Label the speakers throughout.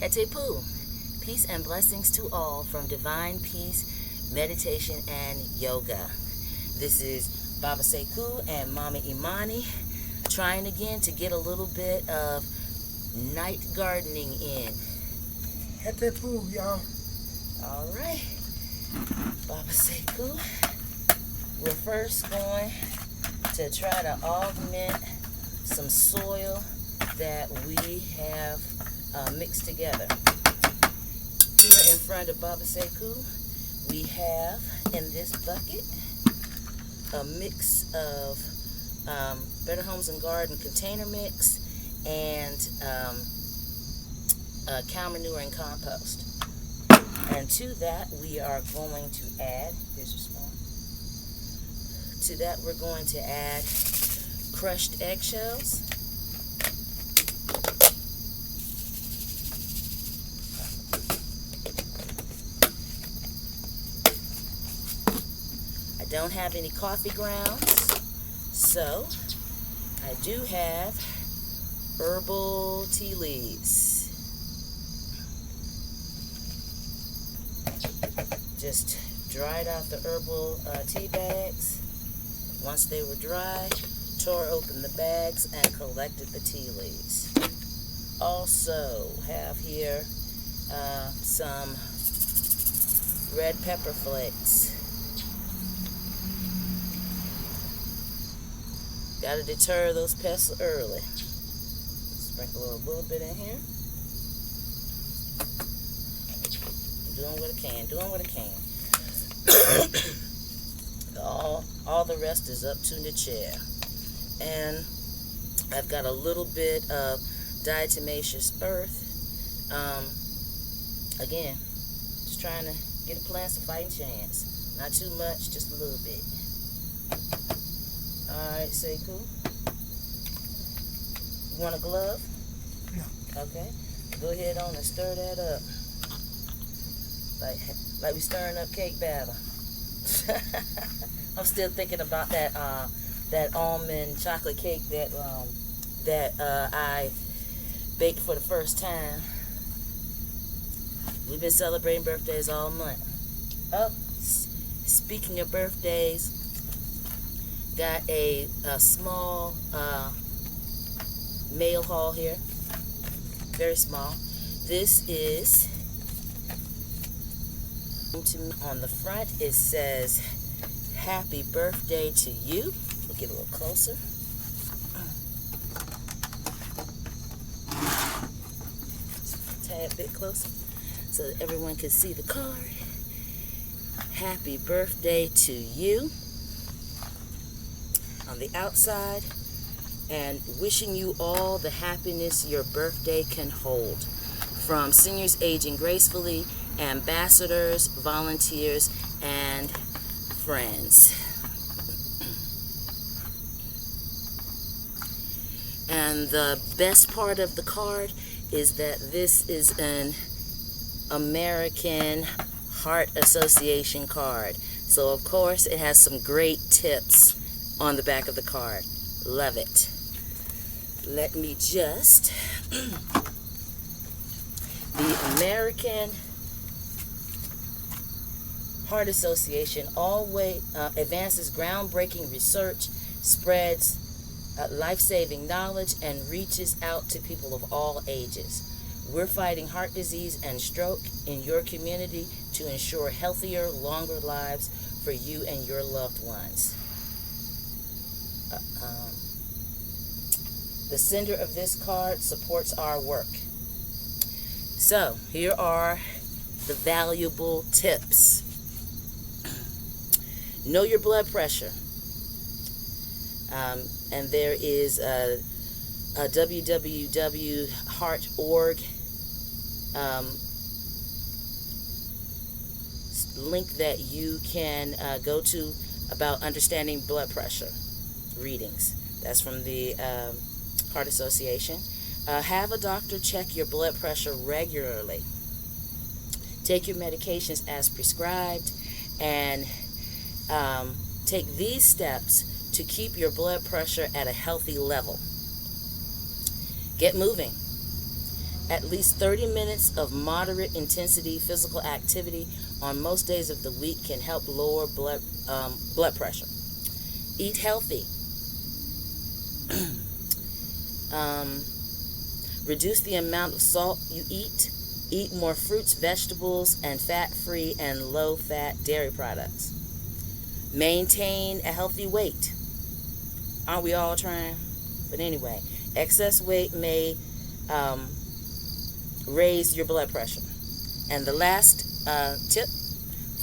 Speaker 1: Hetepu, peace and blessings to all from Divine Peace, Meditation, and Yoga. This is Baba Sekou and Mama Imani trying again to get a little bit of night gardening in.
Speaker 2: Hetepu, y'all.
Speaker 1: All right, Baba Sekou. We're first going to try to augment some soil that we have mixed together. Here in front of Baba Sekou, we have in this bucket a mix of Better Homes and Garden container mix and cow manure and compost. And to that we are going to add, here's your spoon. To that we're going to add crushed eggshells. I don't have any coffee grounds, so I do have herbal tea leaves. Just dried out the herbal tea bags. Once they were dry, tore open the bags and collected the tea leaves. Also have here some red pepper flakes. Got to deter those pests early. Sprinkle a little bit in here. Doing what I can. All the rest is up to the chair. And I've got a little bit of diatomaceous earth. Again, just trying to get the plants a fighting chance. Not too much, just a little bit. Alright, Sekou. You want a glove?
Speaker 2: No.
Speaker 1: Okay. Go ahead on and stir that up. Like we stirring up cake batter. I'm still thinking about that almond chocolate cake that I baked for the first time. We've been celebrating birthdays all month. Oh, speaking of birthdays, got a small mail haul here. Very small. This is, on the front it says, "Happy birthday to you." We'll get a little closer. Just a tad bit closer so that everyone can see the card. Happy birthday to you on the outside, and wishing you all the happiness your birthday can hold. From seniors aging gracefully, ambassadors, volunteers, and friends. And the best part of the card is that this is an American Heart Association card. So of course it has some great tips on the back of the card. Love it. Let me just the American Heart Association always advances groundbreaking research, spreads life-saving knowledge, and reaches out to people of all ages. We're fighting heart disease and stroke in your community to ensure healthier, longer lives for you and your loved ones. The sender of this card supports our work. So, here are the valuable tips. Know your blood pressure. And there is a www.heart.org link that you can go to about understanding blood pressure readings. That's from the Heart Association. Have a doctor check your blood pressure regularly. Take your medications as prescribed, and take these steps to keep your blood pressure at a healthy level. Get moving. At least 30 minutes of moderate intensity physical activity on most days of the week can help lower blood pressure. Eat healthy. Reduce the amount of salt you eat. Eat more fruits, vegetables, and fat-free and low-fat dairy products. Maintain a healthy weight. Aren't we all trying? But anyway, excess weight may raise your blood pressure. And the last tip,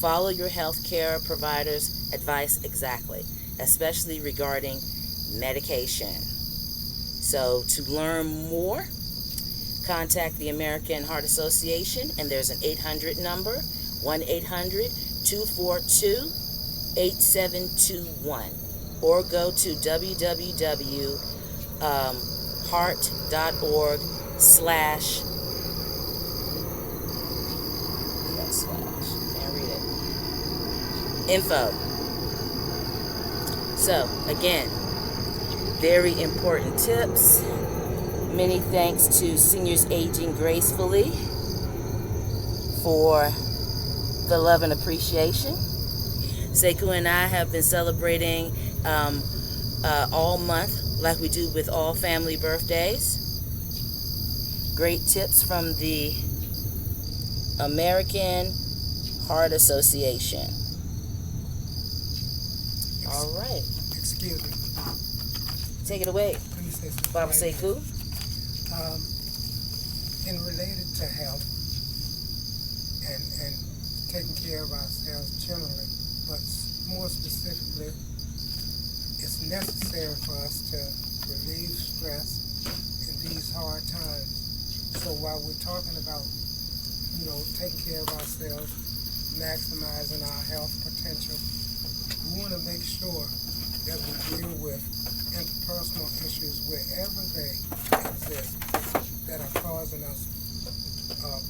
Speaker 1: follow your health care provider's advice exactly, especially regarding medication. So to learn more, contact the American Heart Association, and there's an 800 number, 1-800-242-8721, or go to www.heart.org/ can't read it, info. So again, very important tips. Many thanks to Seniors Aging Gracefully for the love and appreciation. Sekou and I have been celebrating all month, like we do with all family birthdays. Great tips from the American Heart Association. All right.
Speaker 2: Excuse me.
Speaker 1: Take it away,
Speaker 2: Let me say something.
Speaker 1: Baba Sekou.
Speaker 2: In related to health and taking care of ourselves generally, but more specifically, it's necessary for us to relieve stress in these hard times. So while we're talking about, taking care of ourselves, maximizing our health potential, we want to make sure that we deal with interpersonal issues wherever they exist that are causing us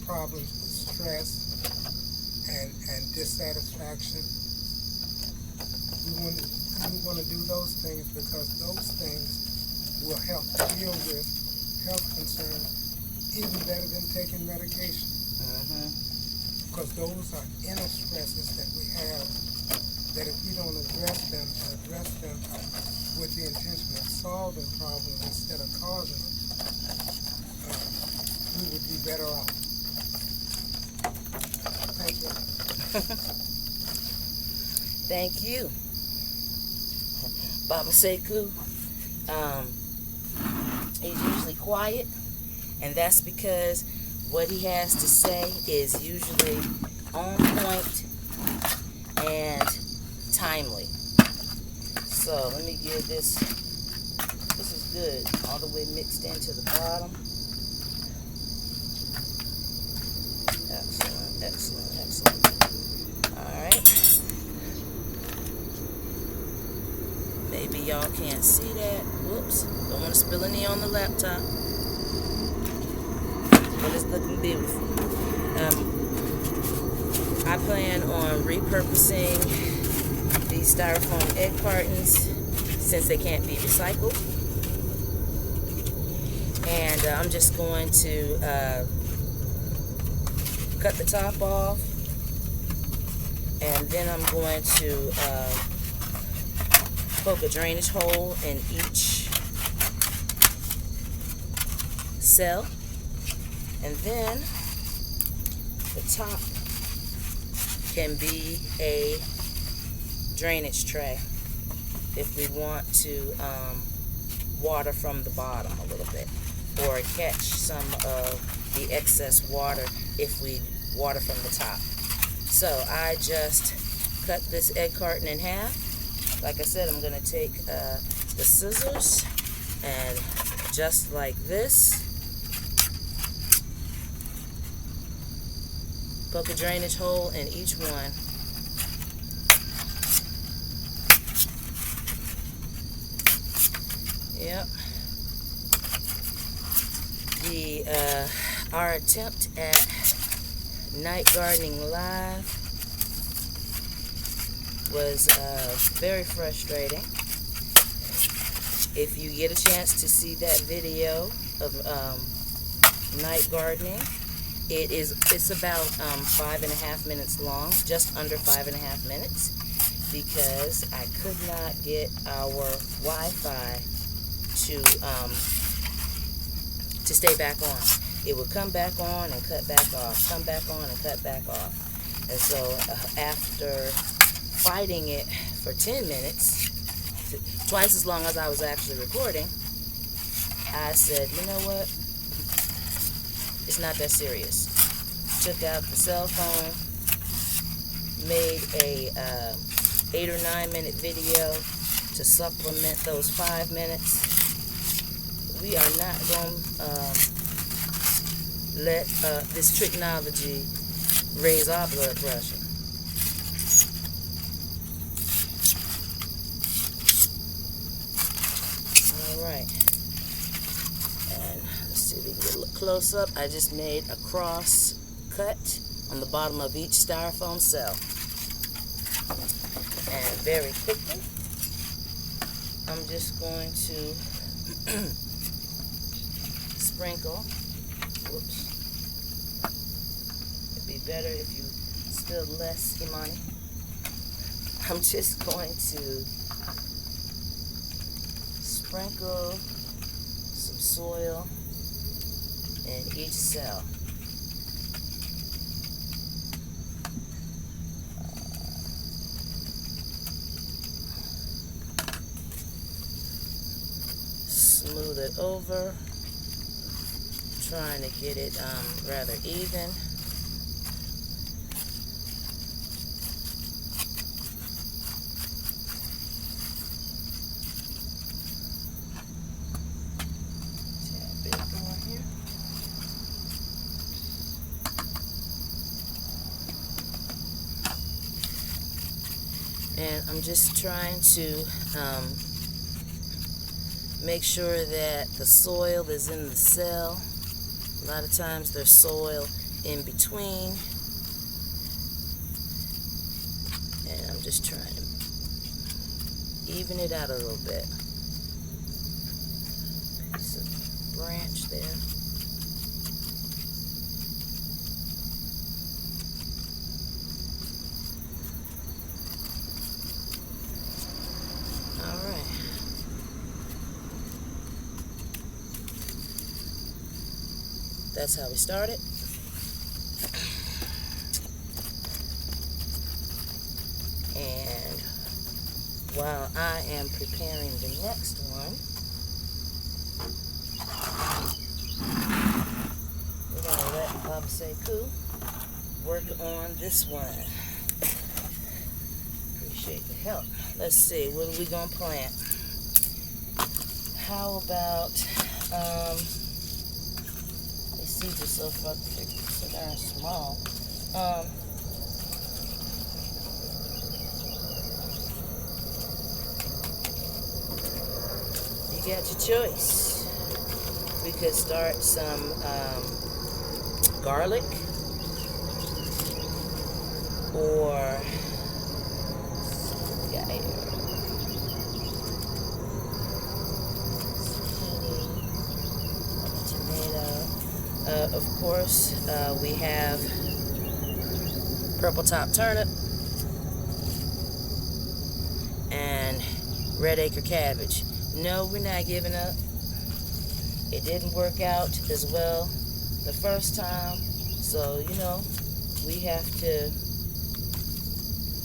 Speaker 2: problems with stress and dissatisfaction. We want to do those things because those things will help deal with health concerns even better than taking medication. Because those are inner stresses that we have that if we don't address them with the intention of solving problems instead of causing them, we would be better off. Thank you.
Speaker 1: Thank you, Baba Sekou. He's usually quiet, and that's because what he has to say is usually on point and timely. So let me give this. This is good, all the way mixed into the bottom. Excellent, excellent, excellent. All right. Maybe y'all can't see that. Whoops. Don't want to spill any on the laptop. But it's looking beautiful. I plan on repurposing these styrofoam egg cartons since they can't be recycled. And I'm just going to cut the top off, and then I'm going to poke a drainage hole in each cell, and then the top can be a drainage tray if we want to water from the bottom a little bit, or catch some of the excess water if we water from the top. So I just cut this egg carton in half. Like I said, I'm going to take the scissors and just like this, poke a drainage hole in each one. Yep. Our attempt at Night Gardening Live was very frustrating. If you get a chance to see that video of night gardening. It's about 5.5 minutes long, just under 5.5 minutes, because I could not get our Wi-Fi to stay back on. It would come back on and cut back off, come back on and cut back off. And so after fighting it for 10 minutes, twice as long as I was actually recording, I said, you know what? It's not that serious. Took out the cell phone, made a 8 or 9 minute video to supplement those 5 minutes. We are not going to let this technology raise our blood pressure. All right. And let's see if we can get a little close up. I just made a cross cut on the bottom of each styrofoam cell. And very quickly, I'm just going to sprinkle. Whoops. It'd be better if you spilled less, Imani. I'm just going to sprinkle some soil in each cell. Smooth it over, trying to get it rather even. Tad bit more here. And I'm just trying to make sure that the soil is in the cell. A lot of times there's soil in between. And I'm just trying to even it out a little bit. Piece of branch there. That's how we started. And while I am preparing the next one, we're going to let Baba Sekou work on this one. Appreciate the help. Let's see, what are we going to plant? How about, seeds are so darn small. You got your choice. We could start some garlic, or of course, we have purple top turnip and red acre cabbage. No, we're not giving up. It didn't work out as well the first time, so you know, we have to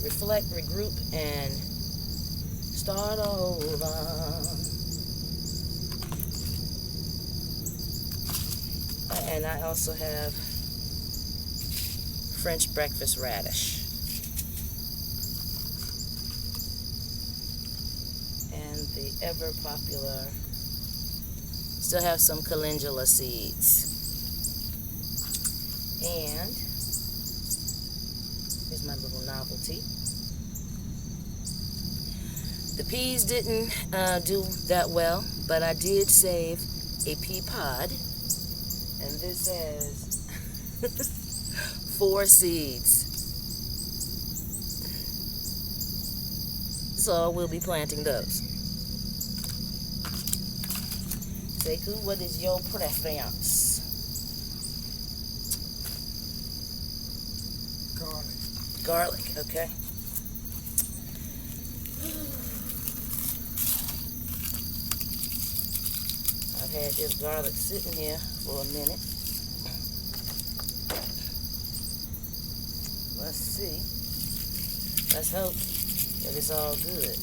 Speaker 1: reflect, regroup, and start over. And I also have French breakfast radish. And the ever popular, still have some calendula seeds. And here's my little novelty. The peas didn't do that well, but I did save a pea pod. And this has 4 seeds. So we'll be planting those. Sekou, what is your preference? garlic, okay? I've had this garlic sitting here for a minute. Let's see. Let's hope that it's all good.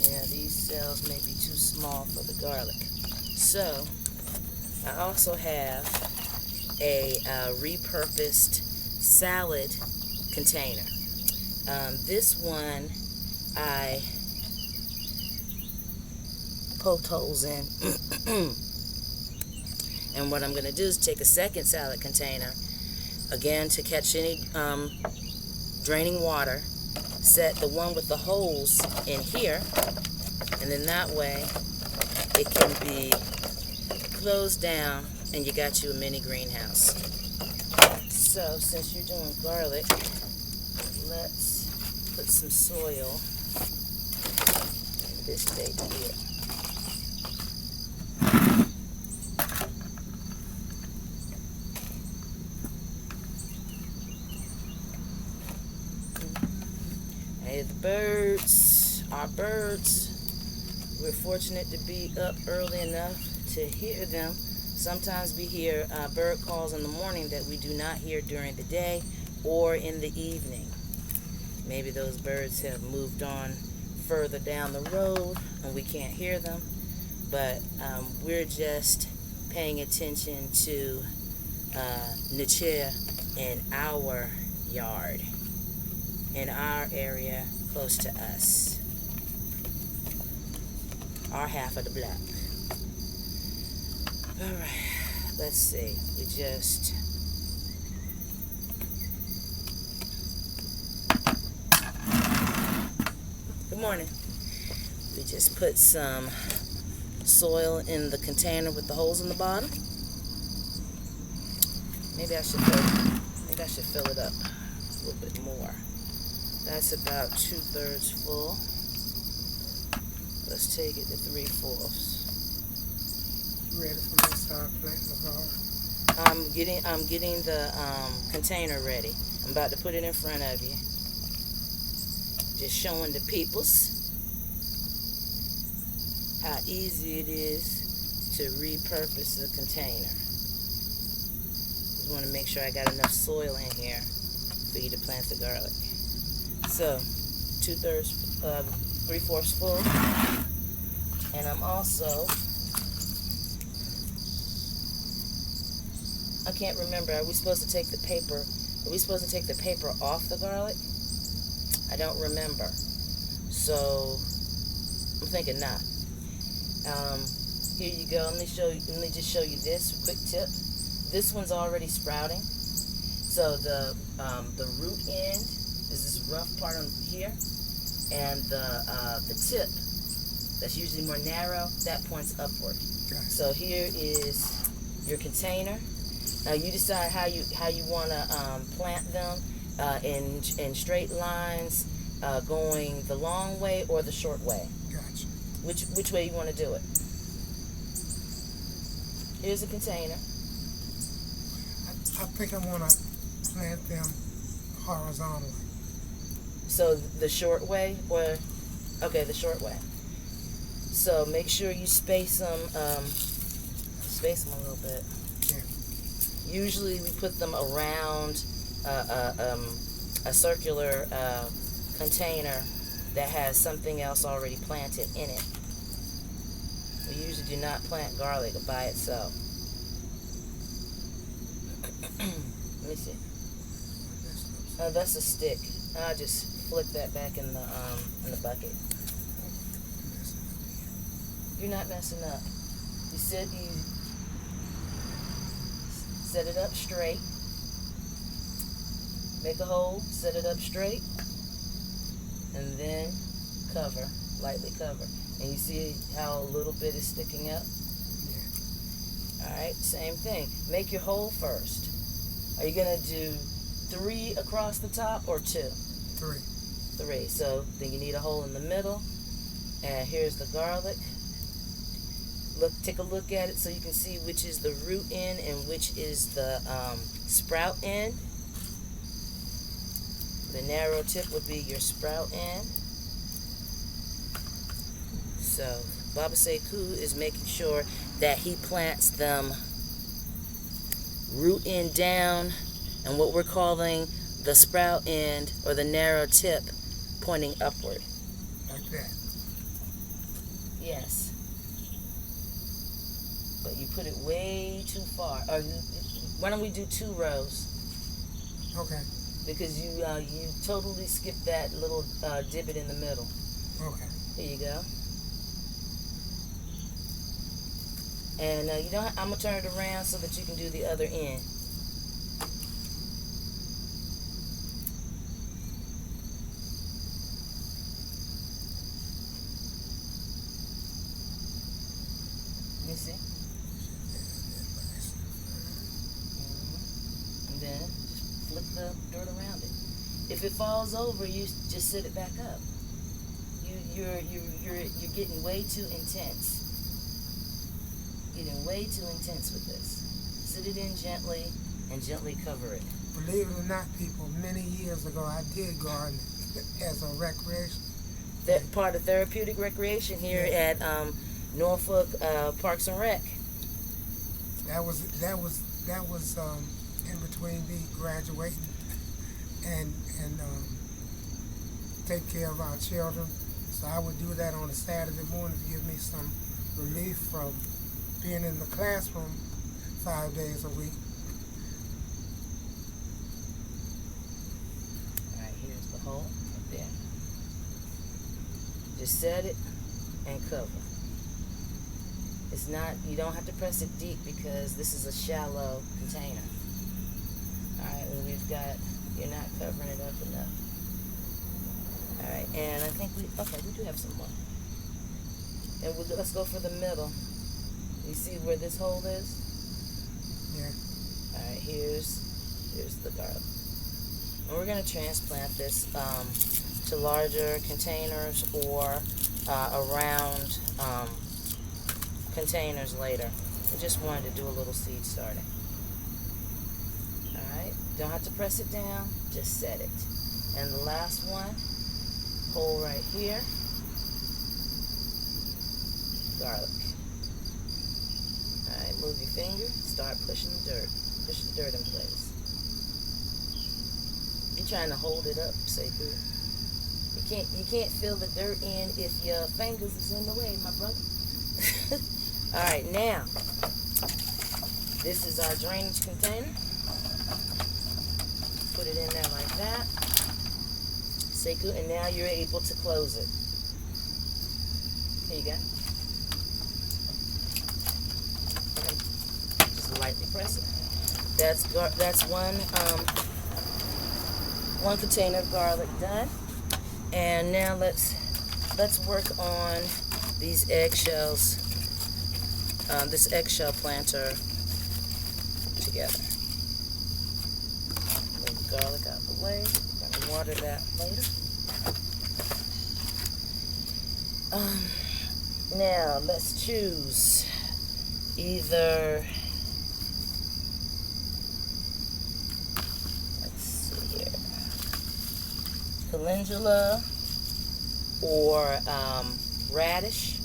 Speaker 1: Yeah, these cells may be too small for the garlic. So, I also have a repurposed salad container. This one I poked holes in. And what I'm going to do is take a second salad container, again to catch any draining water, set the one with the holes in here, and then that way it can be closed down and you got you a mini greenhouse. So since you're doing garlic, let's put some soil in this baby here. Hey, the birds, our birds, we're fortunate to be up early enough to hear them. Sometimes we hear bird calls in the morning that we do not hear during the day or in the evening. Maybe those birds have moved on further down the road and we can't hear them, but we're just paying attention to nature in our yard, in our area close to us, our half of the block. All right, let's see. We just good morning. We just put some soil in the container with the holes in the bottom. Maybe I should fill it up a little bit more. That's about 2/3 full. Let's take it to 3/4.
Speaker 2: Ready for me to start planting the garden?
Speaker 1: I'm getting the container ready. I'm about to put it in front of you. Just showing the peoples how easy it is to repurpose the container. Just want to make sure I got enough soil in here for you to plant the garlic. So 3/4 full, and I'm also, I can't remember, are we supposed to take the paper off the garlic? I don't remember, so I'm thinking not. Here you go. Let me just show you this quick tip. This one's already sprouting, so the root end is this rough part on here, and the tip that's usually more narrow, that points upward.
Speaker 2: Okay.
Speaker 1: So here is your container. Now you decide how you want to plant them in straight lines, going the long way or the short way.
Speaker 2: Gotcha.
Speaker 1: Which way you want to do it? Here's a container.
Speaker 2: I think I want to plant them horizontally.
Speaker 1: So the short way, or okay, the short way. So make sure you space them a little bit.
Speaker 2: Yeah.
Speaker 1: Usually we put them around a circular container that has something else already planted in it. We usually do not plant garlic by itself. Let me see. That's a stick. I'll just flick that back in the bucket. You're not messing up. You set it up straight. Make a hole, set it up straight, and then cover, lightly cover. And you see how a little bit is sticking up?
Speaker 2: Yeah.
Speaker 1: Alright, same thing. Make your hole first. Are you going to do 3 across the top or 2?
Speaker 2: 3.
Speaker 1: 3. So then you need a hole in the middle. And here's the garlic. take a look at it so you can see which is the root end and which is the sprout end. The narrow tip would be your sprout end. So Baba Sekou is making sure that he plants them root end down and what we're calling the sprout end or the narrow tip pointing upward.
Speaker 2: Like that.
Speaker 1: Yes. But you put it way too far. Or why don't we do 2 rows?
Speaker 2: Okay.
Speaker 1: Because you totally skipped that little divot in the middle.
Speaker 2: Okay.
Speaker 1: Here you go. And you know, I'm gonna turn it around so that you can do the other end. You see? And then just flick the dirt around it. If it falls over, you just sit it back up. You're getting way too intense. Getting way too intense with this. Sit it in gently and gently cover it.
Speaker 2: Believe it or not, people, many years ago I did garden as a recreation.
Speaker 1: That part of therapeutic recreation here at Norfolk Parks and Rec.
Speaker 2: That was in between me graduating and take care of our children. So I would do that on a Saturday morning to give me some relief from being in the classroom 5 days a week.
Speaker 1: All right, here's the hole right there. Just set it and cover. It's not, you don't have to press it deep because this is a shallow container. All right, and you're not covering it up enough. All right, and I think we do have some more. And let's go for the middle. You see where this hole is?
Speaker 2: Yeah.
Speaker 1: All right, here's the garlic. And we're going to transplant this to larger containers or around containers later. We just wanted to do a little seed starting. All right, don't have to press it down, just set it. And the last one, hole right here, garlic. All right, move your finger, start pushing the dirt. Push the dirt in place. You're trying to hold it up, Sekou. You can't feel the dirt in if your fingers is in the way, my brother. All right, now this is our drainage container. Put it in there like that, Sekou, and now you're able to close it. Here you go. Just lightly press it. That's one container of garlic done. And now let's work on these eggshells, this eggshell planter together. Move the garlic out of the way. I'm gonna water that later. Now let's choose either. Calendula or radish.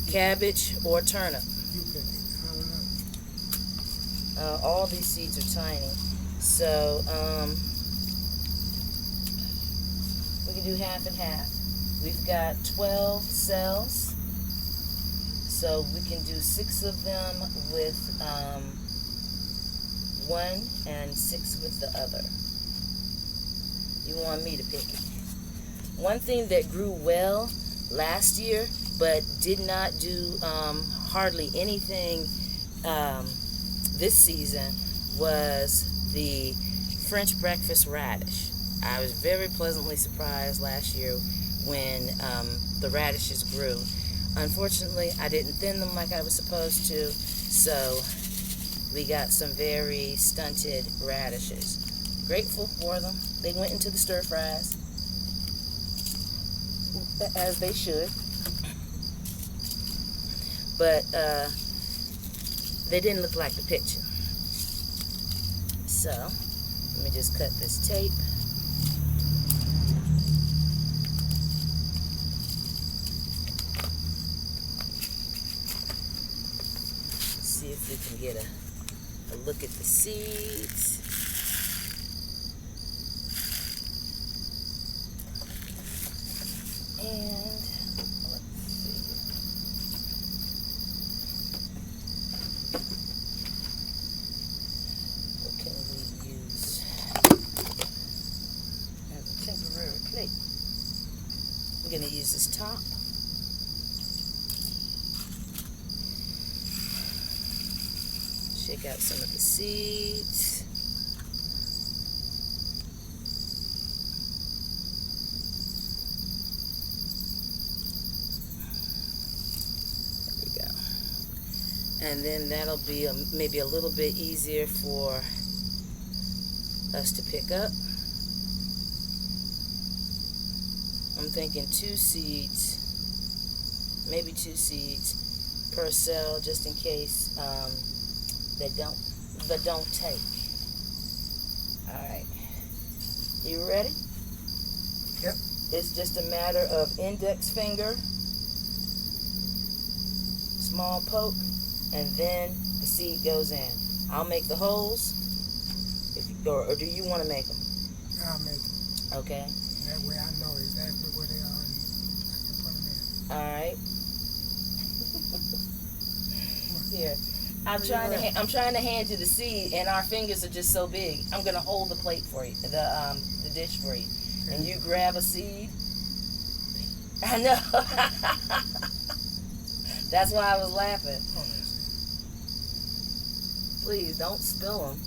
Speaker 1: Cabbage or turnip.
Speaker 2: You pick it. I don't know.
Speaker 1: All these seeds are tiny. So we can do half and half. We've got 12 cells. So we can do 6 of them with one and 6 with the other. You want me to pick it. One thing that grew well last year but did not do hardly anything this season was the French breakfast radish. I was very pleasantly surprised last year when the radishes grew. Unfortunately, I didn't thin them like I was supposed to, so we got some very stunted radishes. Grateful for them. They went into the stir fries. as they should. But they didn't look like the picture. So let me just cut this tape. See if we can get a look at the seeds. And let's see. What can we use as a temporary plate? I'm going to use this top. Shake out some of the seeds. There we go. And then that'll be maybe a little bit easier for us to pick up. I'm thinking 2 seeds, maybe 2 seeds per cell, just in case they don't take. All right, you ready?
Speaker 2: Yep.
Speaker 1: It's just a matter of index finger, small poke, and then the seed goes in. I'll make the holes, or do you want to make them?
Speaker 2: I'll make them.
Speaker 1: Okay.
Speaker 2: That way I know exactly where they are and I can put them in.
Speaker 1: All right. Here. I'm trying to hand you the seed, and our fingers are just so big. I'm gonna hold the plate for you, the dish for you, and you grab a seed. I know. That's why I was laughing.
Speaker 2: Oh,
Speaker 1: Please don't spill them.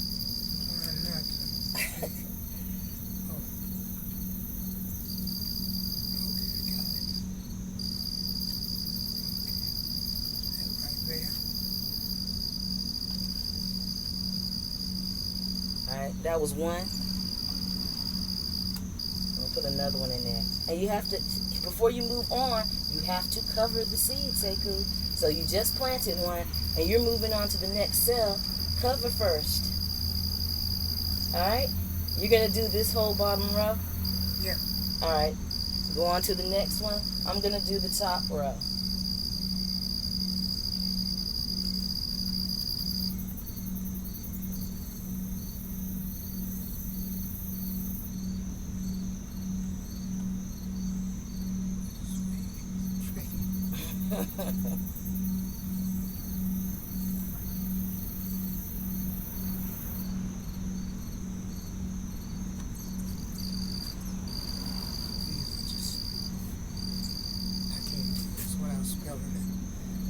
Speaker 2: trying not to. Oh. Okay, got it. Okay. That right there.
Speaker 1: Alright, that was one. I'm gonna put another one in there. And you have to, before you move on, you have to cover the seed, Sekou. So you just planted one, and you're moving on to the next cell. Cover first. Alright? You're gonna do this whole bottom row?
Speaker 2: Yeah.
Speaker 1: Alright. Go on to the next one. I'm gonna do the top row.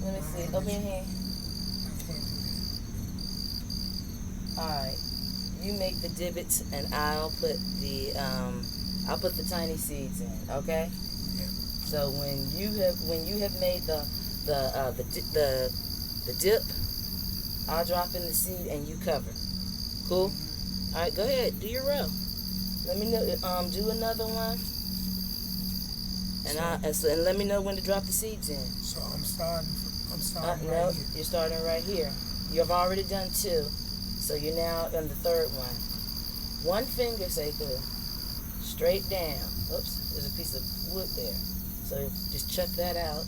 Speaker 1: Let me see. Open your hand.
Speaker 2: I can't do that.
Speaker 1: Alright. You make the divots, and I'll put the tiny seeds in. Okay.
Speaker 2: Yeah.
Speaker 1: So when you have made the dip, I'll drop in the seed and you cover. Cool. All right. Go ahead. Do your row. Let me know. Do another one. And let me know when to drop the seeds in.
Speaker 2: So I'm starting right
Speaker 1: No,
Speaker 2: here.
Speaker 1: you're starting right here. You've already done 2, so you're now on the 3rd one. One finger, Sekou, straight down. Oops, there's a piece of wood there. So just chuck that out.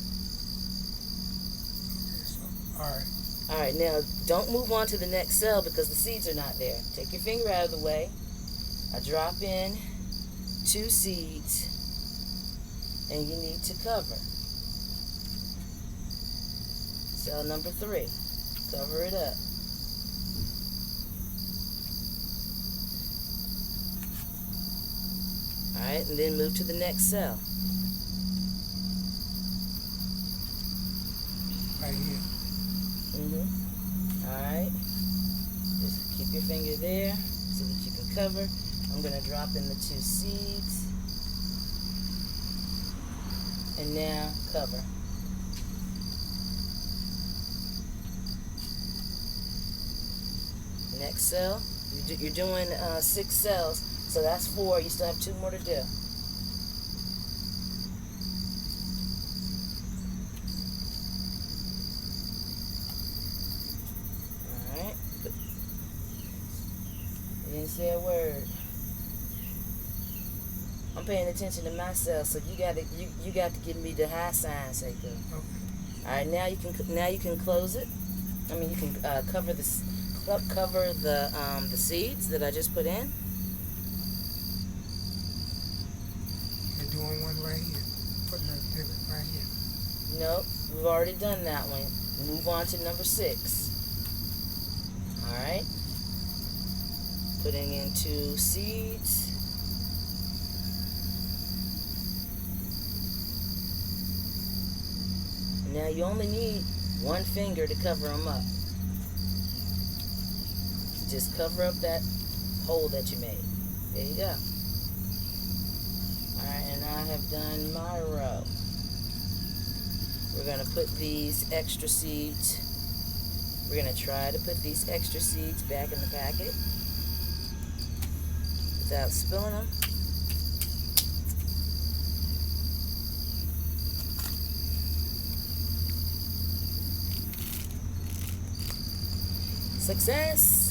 Speaker 2: Okay, so, all right.
Speaker 1: All right, now don't move on to the next cell because the seeds are not there. Take your finger out of the way. I drop in 2 seeds, and you need to cover. Cell number 3. Cover it up. All right, and then move to the next cell.
Speaker 2: Right here.
Speaker 1: All right. Just keep your finger there so that you can cover. I'm going to drop in the 2 seeds. And now cover. Next cell. You're doing 6 cells, so that's 4. You still have 2 more to do. Say a word. I'm paying attention to myself, so you got to give me the high sign, Seiko.
Speaker 2: Okay.
Speaker 1: All right, now you can close it. I mean, you can cover the seeds that I just put in.
Speaker 2: You're doing one right here. Putting a divot right here.
Speaker 1: Nope, we've already done that one. Move on to number 6. All right. Putting in 2 seeds. Now you only need 1 finger to cover them up. Just cover up that hole that you made. There you go. Alright, and I have done my row. We're going to put these extra seeds, we're going to try to put these extra seeds back in the packet without spilling them. Success!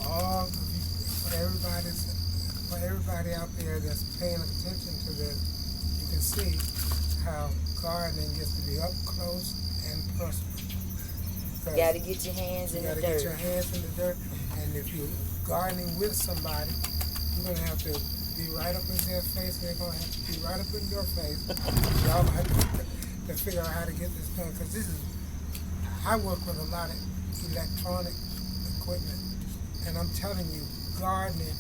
Speaker 2: For everybody out there that's paying attention to this, you can see how gardening gets to be up close and personal.
Speaker 1: You got to get your hands in the dirt.
Speaker 2: You got to get your hands in the dirt, and if you're gardening with somebody, you're going to have to be right up in their face, and they're going to have to be right up in your face. Y'all have to figure out how to get this done, because I work with a lot of electronic equipment, and I'm telling you, gardening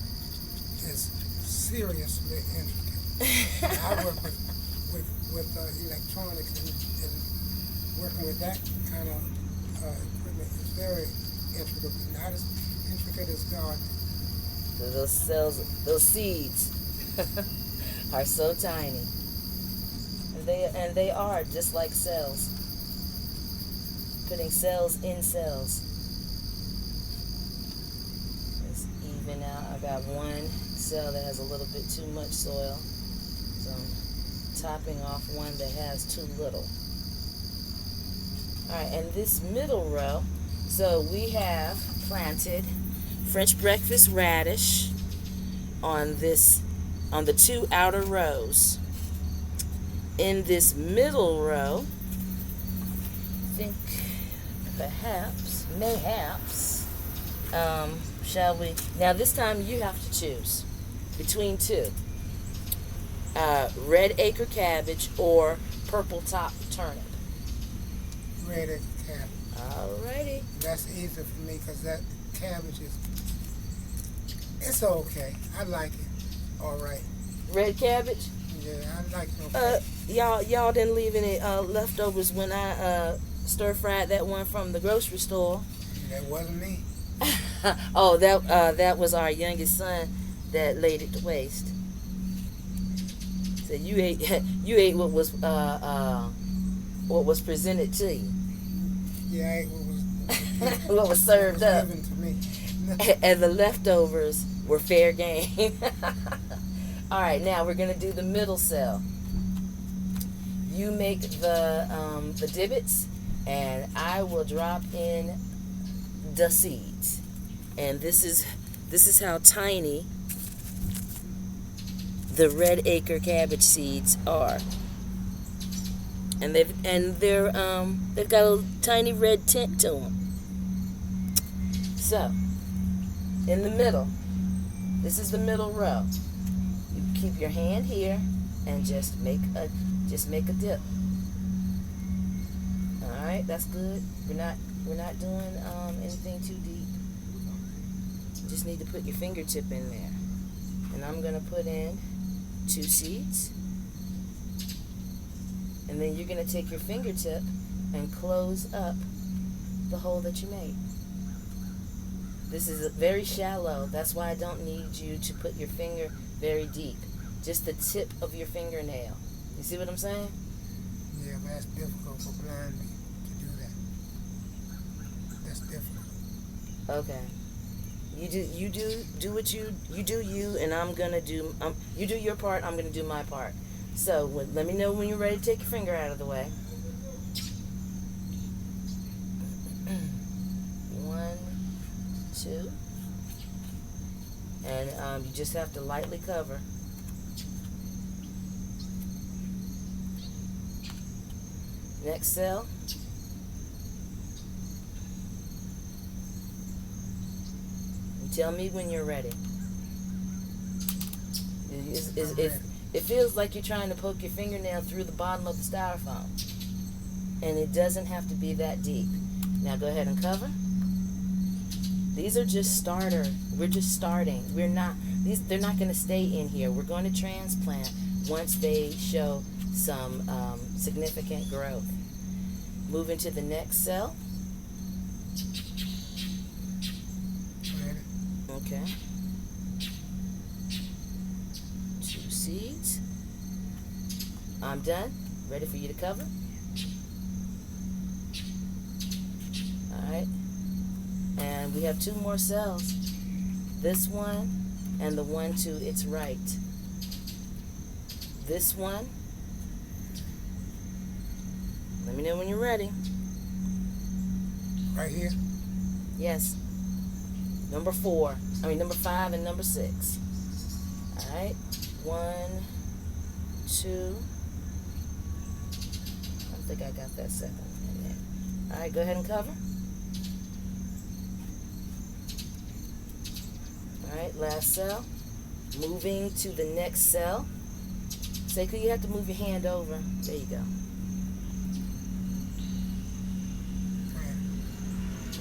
Speaker 2: is seriously intricate. I work with electronics, and working with that kind of equipment is very intricate, but not as intricate as gardening.
Speaker 1: Those cells, those seeds are so tiny, and they are just like cells. Putting cells in cells. Let's even out. I got 1 cell that has a little bit too much soil, so I'm topping off one that has too little. Alright, and this middle row, so we have planted French breakfast radish on the 2 outer rows. In this middle row, I think mayhaps, shall we? Now this time you have to choose between 2. Red acre cabbage or purple top turnip.
Speaker 2: Red acre cabbage.
Speaker 1: Alrighty.
Speaker 2: That's easy for me, because that cabbage it's okay. I like it. Alright.
Speaker 1: Red cabbage?
Speaker 2: Yeah, I like it. Okay.
Speaker 1: Y'all didn't leave any leftovers when I stir fried that one from the grocery store.
Speaker 2: That wasn't me.
Speaker 1: Oh, that was our youngest son that laid it to waste. So you ate what was presented to you.
Speaker 2: Yeah, I ate
Speaker 1: what was served up.
Speaker 2: Given to me.
Speaker 1: And the leftovers were fair game. All right, now we're gonna do the middle cell. You make the divots, and I will drop in the seeds. And this is how tiny the red acre cabbage seeds are. And they've got a tiny red tint to them. So, in the middle, this is the middle row. You keep your hand here and just make a dip. All right, that's good. We're not doing anything too deep. You just need to put your fingertip in there. And I'm gonna put in 2 seeds. And then you're gonna take your fingertip and close up the hole that you made. This is very shallow. That's why I don't need you to put your finger very deep. Just the tip of your fingernail. You see what I'm saying?
Speaker 2: Yeah, but that's difficult for blind me to do that. That's difficult.
Speaker 1: Okay. You do what you do you, and I'm gonna do you do your part. I'm gonna do my part. So let me know when you're ready to take your finger out of the way. 1, 2, You just have to lightly cover. Next cell. And tell me when you're ready. It feels like you're trying to poke your fingernail through the bottom of the styrofoam. And it doesn't have to be that deep. Now go ahead and cover. These are just starter. We're just starting. They're not going to stay in here. We're going to transplant once they show some significant growth. Moving to the next cell. Okay. 2 seeds. I'm done. Ready for you to cover. Alright. And we have 2 more cells. This one and the one to its right. This one. Let me know when you're ready.
Speaker 2: Right here?
Speaker 1: Yes. Number 5 and number 6. Alright. 1, 2. I don't think I got that second one in there. Alright, go ahead and cover. Alright, last cell. Moving to the next cell. Seiko, you have to move your hand over. There you go.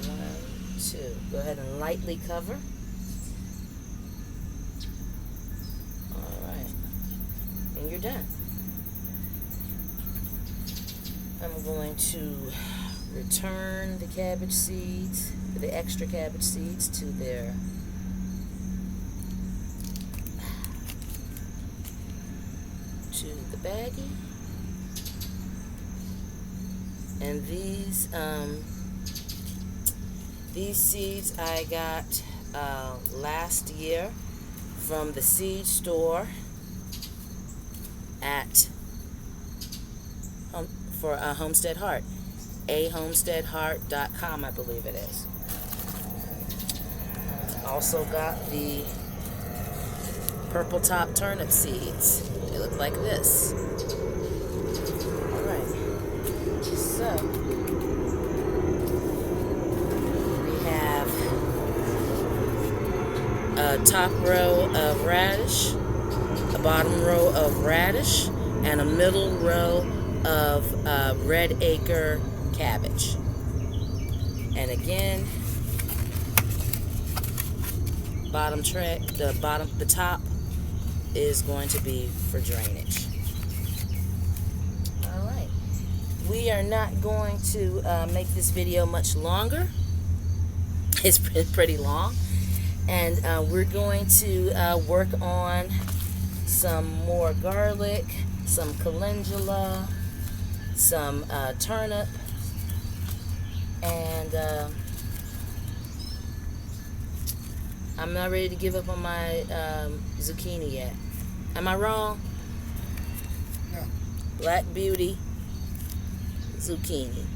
Speaker 1: 1, 2. Go ahead and lightly cover. Alright. And you're done. I'm going to return the cabbage seeds, the extra cabbage seeds, to their the baggie. And these seeds I got last year from the seed store at for Homestead Heart, ahomesteadheart.com, I believe it is. Also got the purple top turnip seeds. They look like this. Alright. So we have a top row of radish, a bottom row of radish, and a middle row of red acre cabbage. And again, the top is going to be for drainage. Alright. We are not going to make this video much longer. It's pretty long. And we're going to work on some more garlic, some calendula, some turnip, and I'm not ready to give up on my zucchini yet. Am I wrong?
Speaker 2: No.
Speaker 1: Black Beauty zucchini.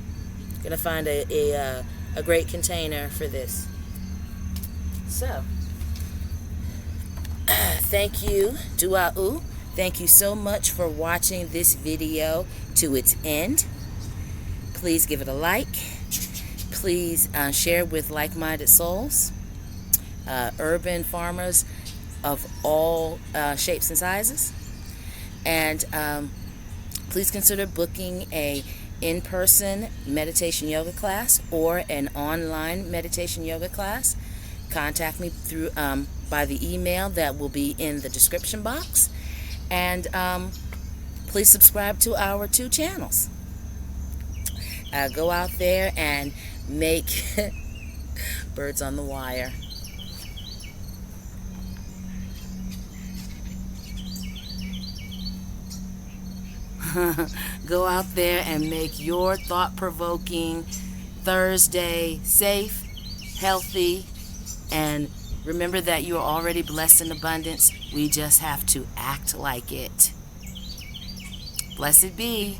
Speaker 1: Gonna find a great container for this. So, thank you, Dua'u. Thank you so much for watching this video to its end. Please give it a like. Please share with like-minded souls. Urban farmers of all shapes and sizes, and please consider booking a in-person meditation yoga class or an online meditation yoga class. Contact me through by the email that will be in the description box, and please subscribe to our 2 channels. Go out there and make birds on the wire. Go out there and make your thought-provoking Thursday safe, healthy, and remember that you are already blessed in abundance. We just have to act like it. Blessed be.